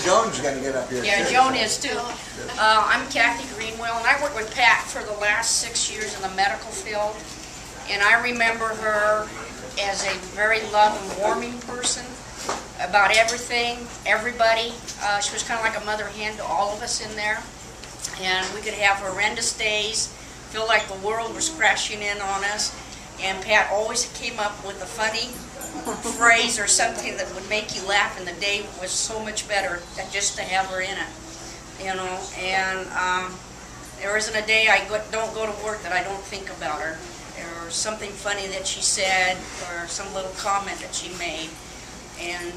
Joan's going to get up here. Yeah, too, Joan so. is too. I'm Kathy Greenwell, and I worked with Pat for the last 6 years in the medical field. And I remember her as a very loving, warming person about everything, everybody. She was kind of like a mother hen to all of us in there. And we could have horrendous days, feel like the world was crashing in on us. And Pat always came up with a funny phrase or something that would make you laugh, and the day was so much better just to have her in it, you know. And there isn't a day I don't go to work that I don't think about her, or something funny that she said, or some little comment that she made. And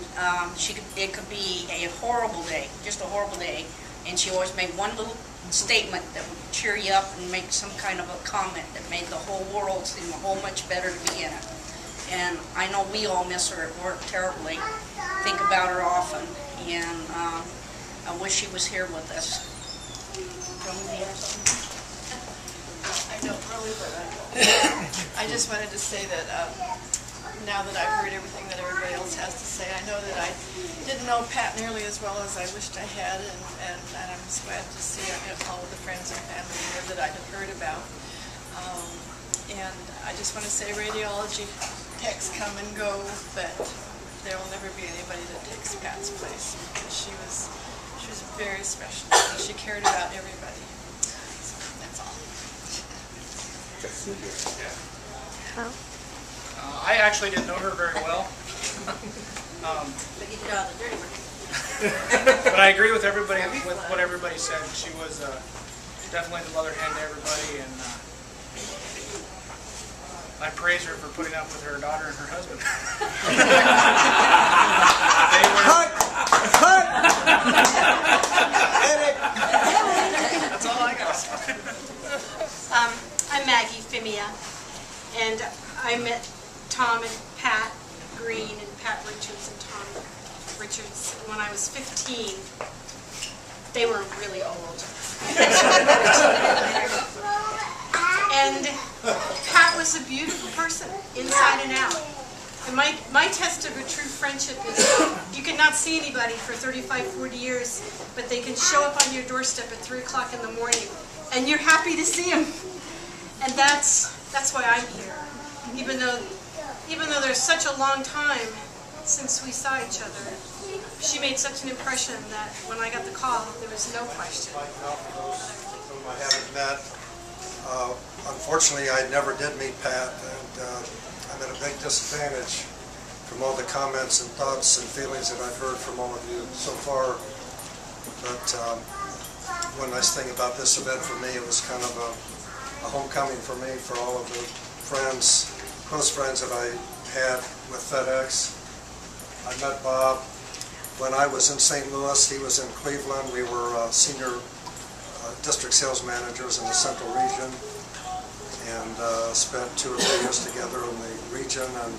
it could be a horrible day, just a horrible day, and she always made one little statement that would cheer you up and make some kind of a comment that made the whole world seem a whole much better to be in it. And I know we all miss her at work terribly, think about her often, and I wish she was here with us. I don't really, but I just wanted to say that now that I've heard everything that everybody else has to say, I know that I didn't know Pat nearly as well as I wished I had, and I'm just glad to see all of the friends and family here that I had heard about. And I just want to say radiology techs come and go, but there will never be anybody that takes Pat's place. She was very special. She cared about everybody. So that's all. I actually didn't know her very well. But I agree with everybody, with what everybody said. She was definitely the mother hen to everybody, and I praise her for putting up with her daughter and her husband. That's all I got. I'm Maggie Fimia, and I met Tom and Pat Green and Pat Richards and Tom Richards when I was 15. They were really old. And Pat was a beautiful person, inside and out. And my test of a true friendship is you cannot see anybody for 35, 40 years, but they can show up on your doorstep at 3 o'clock in the morning, and you're happy to see them. And that's why I'm here. Even though there's such a long time since we saw each other, she made such an impression that when I got the call, there was no question. Whom I haven't met. Unfortunately, I never did meet Pat, and I'm at a big disadvantage from all the comments and thoughts and feelings that I've heard from all of you so far. But one nice thing about this event for me, it was kind of a homecoming for me, for all of the friends, close friends that I had with FedEx. I met Bob when I was in St. Louis. He was in Cleveland. We were senior district sales managers in the central region, and spent 2 or 3 years together in the region. And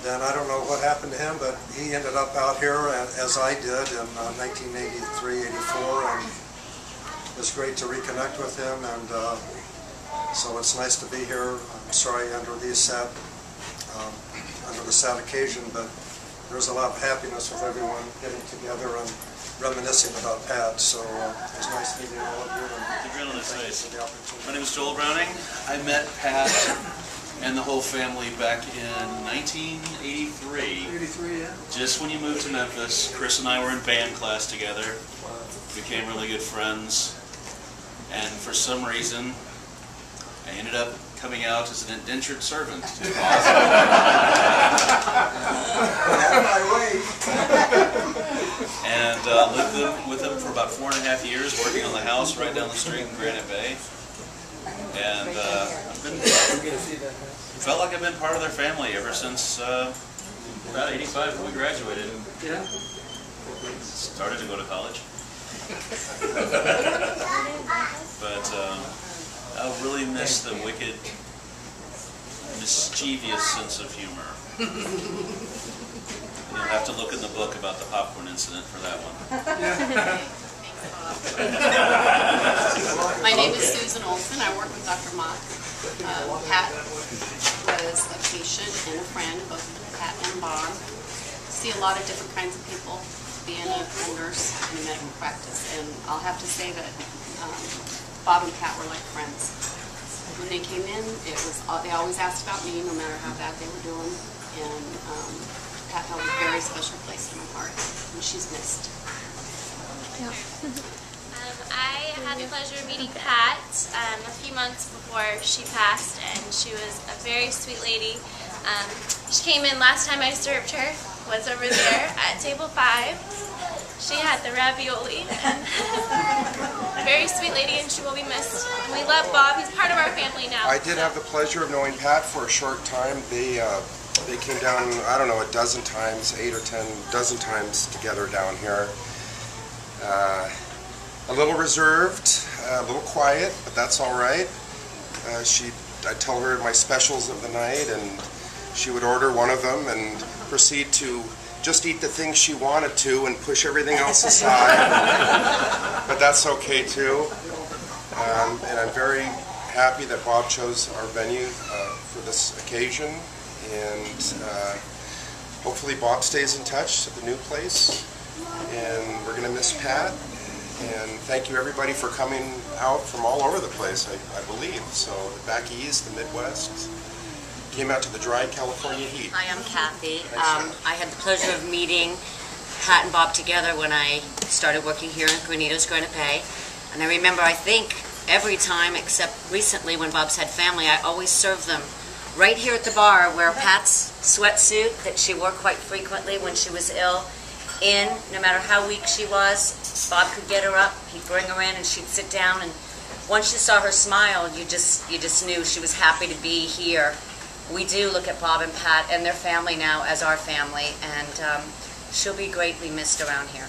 then I don't know what happened to him, but he ended up out here as I did in 1983, 84, and it was great to reconnect with him. And so it's nice to be here. I'm sorry under the sad occasion, but there's a lot of happiness with everyone getting together and reminiscing about Pat. So it was nice meeting all of you. The grin on his face. My name is Joel Browning. I met Pat and the whole family back in 1983. 83, yeah. Just when you moved to Memphis. Chris and I were in band class together. Became really good friends. And for some reason, I ended up coming out as an indentured servant. And lived with him for about 4.5 years, working on the house right down the street in Granite Bay. And felt like I've been part of their family ever since about 85 when we graduated. Yeah. Started to go to college. But I really miss the wicked, mischievous sense of humor. You'll have to look in the book about the popcorn incident for that one. My name is Susan Olson. I work with Dr. Mock. Pat was a patient and a friend, both Pat and Bob. See a lot of different kinds of people. being a nurse in a medical practice, and I'll have to say that Bob and Pat were like friends. When they came in, they always asked about me, no matter how bad they were doing, and Pat held a very special place in my heart, and she's missed. I had the pleasure of meeting Pat a few months before she passed, and she was a very sweet lady. She came in last time I served her, was over there at table 5. She had the ravioli. Very sweet lady, and she will be missed. And we love Bob. He's part of our family now. I did have the pleasure of knowing Pat for a short time. They came down, I don't know, a dozen times, 8 or 10 dozen times together down here. A little reserved, a little quiet, but that's all right. I'd tell her my specials of the night, and she would order one of them and proceed to just eat the things she wanted to and push everything else aside. But that's okay too. And I'm very happy that Bob chose our venue for this occasion. And hopefully Bob stays in touch at the new place. And we're going to miss Pat. And thank you everybody for coming out from all over the place, I believe. So the back east, the Midwest, came out to the dry California heat. Hi, I'm Kathy. I had the pleasure of meeting Pat and Bob together when I started working here in Granitos, Granite Bay. And I remember, I think, every time except recently when Bob's had family, I always served them right here at the bar where Pat's sweatsuit that she wore quite frequently when she was ill, no matter how weak she was, Bob could get her up, he'd bring her in and she'd sit down, and once you saw her smile, you just knew she was happy to be here. We do look at Bob and Pat and their family now as our family, and she'll be greatly missed around here.